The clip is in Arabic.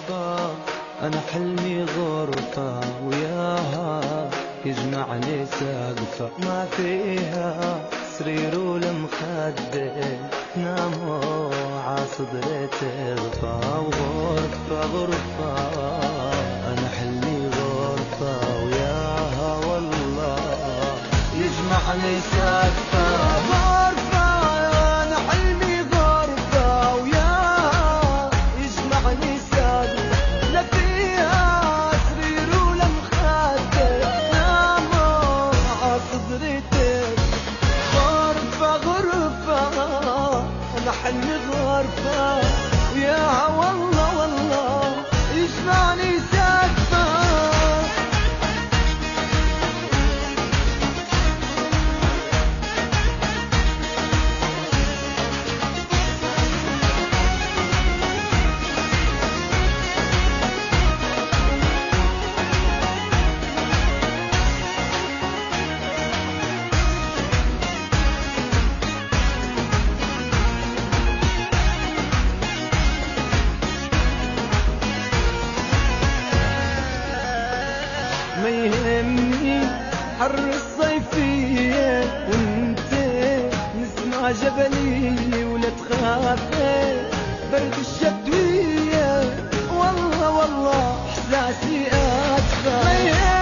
غرفة، أنا حلمي غرفة وياها يجمعني سقفة، ما فيها سرير ولا مخدة، ناموا عصدري تغفى. وغرفة غرفة أنا حلمي غرفة وياها والله يجمعني سقفة. غرفة أنا حلمي غرفة وياها يجمعني سقفة، لا فيها سرير ولا مخدة، ناموا عصدري غرفة غرفة أنا حلمي غرفة وياها والله والله يجمعني سقفة. ما يهمني حر الصيفية وانت نسمع جبلية، ولا تخافي برد الشتوية، والله والله احساسي ادفى.